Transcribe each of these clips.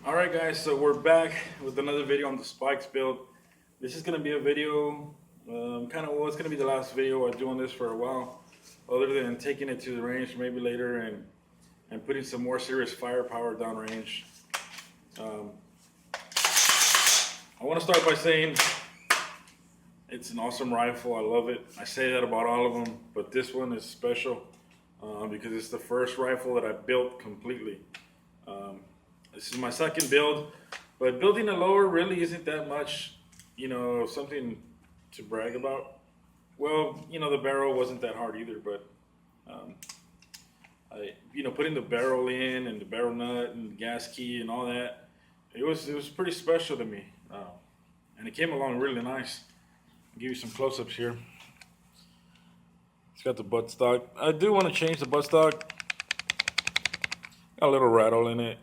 Alright guys, so we're back with another video on the spikes build. This is going to be a video, it's going to be the last video I do on this for a while, other than taking it to the range maybe later and putting some more serious firepower downrange. I want to start by saying it's an awesome rifle. I love it. I say that about all of them, but this one is special because it's the first rifle that I built completely. This is my second build, but building a lower really isn't that much, something to brag about. Well, the barrel wasn't that hard either, but putting the barrel in and the barrel nut and the gas key and all that, it was pretty special to me, and it came along really nice. I'll give you some close-ups here. It's got the buttstock. I do want to change the buttstock. Got a little rattle in it.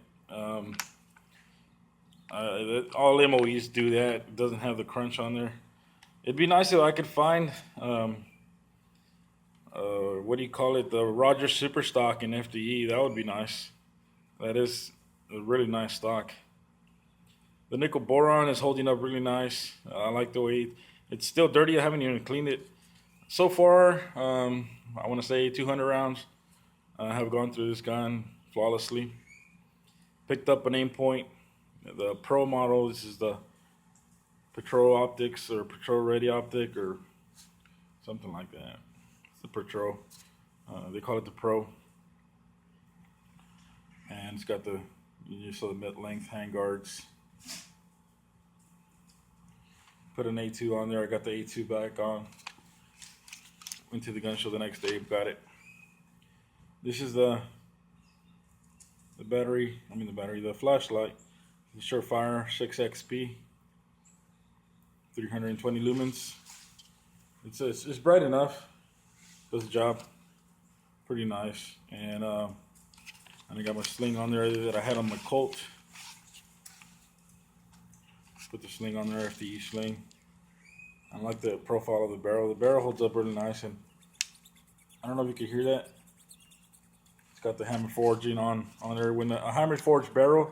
All MOEs do that. It doesn't have the crunch on there. It'd be nice if I could find the Roger Super Stock in FDE. That would be nice. That is a really nice stock. The nickel boron is holding up really nice. I like the way it's still dirty. I haven't even cleaned it so far. I want to say 200 rounds have gone through this gun flawlessly. Picked up an aim point, the Pro model. This is the Patrol Optics or Patrol Ready Optic or something like that. It's the Patrol. They call it the Pro. And it's got the mid-length handguards. Put an A2 on there. I got the A2 back on. Went to the gun show the next day. Got it. This is the flashlight, the Surefire 6XP, 320 lumens. It's bright enough, does the job, pretty nice. And I got my sling on there that I had on my Colt. Put the sling on there, FDE sling. I like the profile of the barrel. The barrel holds up really nice, and I don't know if you can hear that. Got the hammer forging on there. When a hammer forged barrel,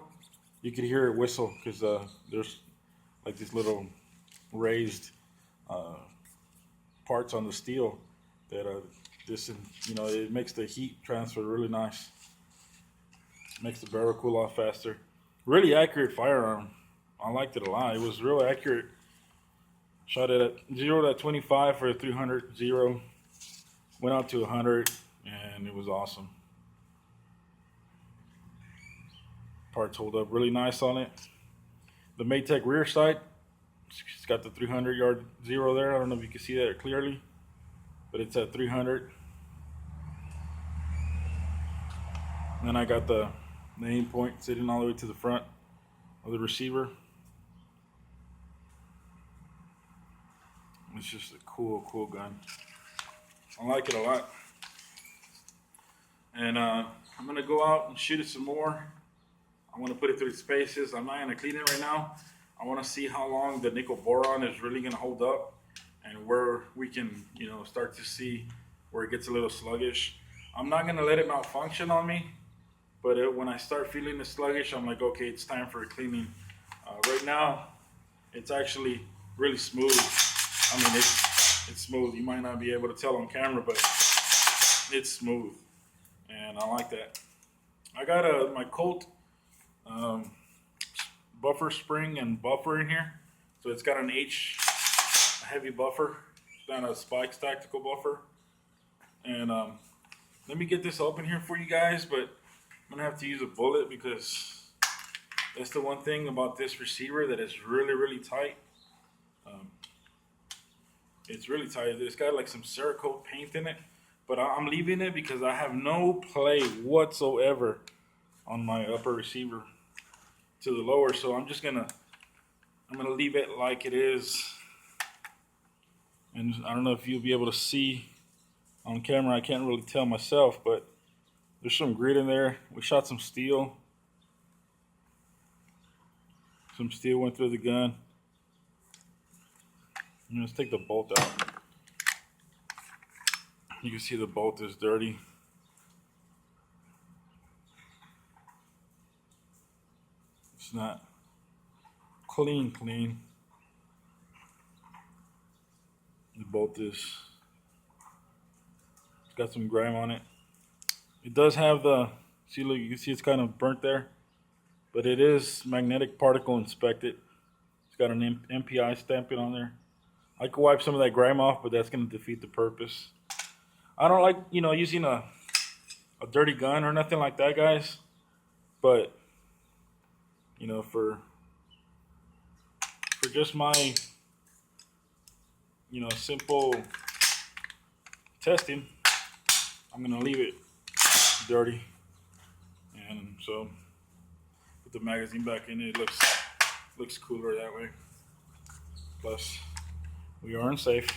you could hear it whistle because there's like these little raised parts on the steel that it makes the heat transfer really nice. Makes the barrel cool off faster. Really accurate firearm. I liked it a lot. It was real accurate. Shot it at 0 to 25 for a 300 0. Went out to 100 and it was awesome. Parts hold up really nice on it. The Maytech rear sight, it's got the 300 yard 0 there. I don't know if you can see that clearly, but it's at 300. And then I got the aim point sitting all the way to the front of the receiver. It's just a cool gun. I like it a lot. And I'm gonna go out and shoot it some more. I want to put it through its paces. I'm not going to clean it right now. I want to see how long the nickel boron is really going to hold up and where we can, start to see where it gets a little sluggish. I'm not going to let it malfunction on me, but when I start feeling it sluggish, I'm like, okay, it's time for a cleaning. Right now, it's actually really smooth. I mean, it's smooth. You might not be able to tell on camera, but it's smooth, and I like that. I got my Colt buffer spring and buffer in here, so it's got a heavy buffer. It's not a Spikes tactical buffer. And let me get this open here for you guys, but I'm gonna have to use a bullet because that's the one thing about this receiver that is really tight. It's really tight. It's got like some Cerakote paint in it, but I'm leaving it because I have no play whatsoever on my upper receiver to the lower, so I'm gonna leave it like it is. And I don't know if you'll be able to see on camera. I can't really tell myself, but there's some grit in there. We shot some steel. Some steel went through the gun. Let's take the bolt out. You can see the bolt is dirty. It's not clean. The bolt is, it's got some grime on it. It does have the, see, look, you can see it's kind of burnt there, but it is magnetic particle inspected. It's got an MPI stamping on there. I could wipe some of that grime off, but that's going to defeat the purpose. I don't like, using a dirty gun or nothing like that, guys. But, for just my, simple testing, I'm going to leave it dirty. And so, put the magazine back in it. It looks cooler that way. Plus, we are unsafe.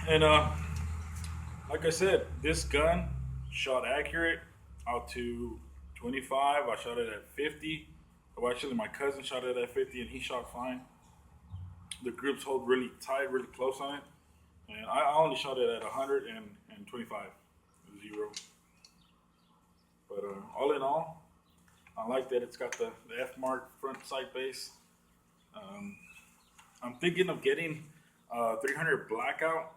And like I said, this gun shot accurate out to 25. I shot it at 50. Well, actually, my cousin shot it at 50, and he shot fine. The grips hold really tight, really close on it. And I only shot it at 125, 0. But all in all, I like that it's got the F mark front sight base. I'm thinking of getting 300 blackout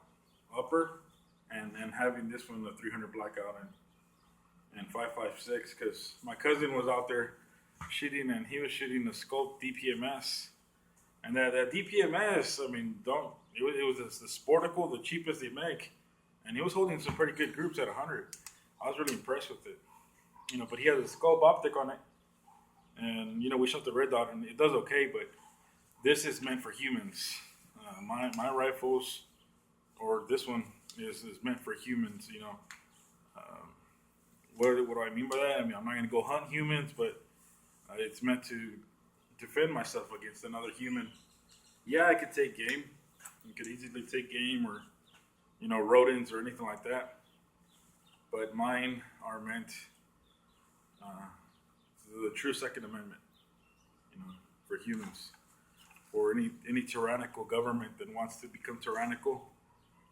upper and having this one the 300 blackout and 5.56, because my cousin was out there shooting and he was shooting the scope DPMS, and that DPMS, I mean, it was the Sporticle, the cheapest they make, and he was holding some pretty good groups at 100. I was really impressed with it, but he has a scope optic on it, and we shot the red dot and it does okay, but this is meant for humans. My rifles, or this one, is meant for humans. What do I mean by that? I mean, I'm not going to go hunt humans, but it's meant to defend myself against another human. Yeah, I could take game. You could easily take game, or rodents or anything like that. But mine are meant the true Second Amendment, for humans. Or any tyrannical government that wants to become tyrannical.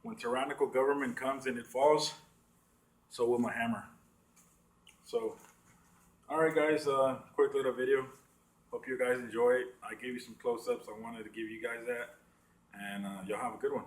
When tyrannical government comes and it falls, so will my hammer. So, alright guys, quick little video. Hope you guys enjoy it. I gave you some close-ups. I wanted to give you guys that. And y'all have a good one.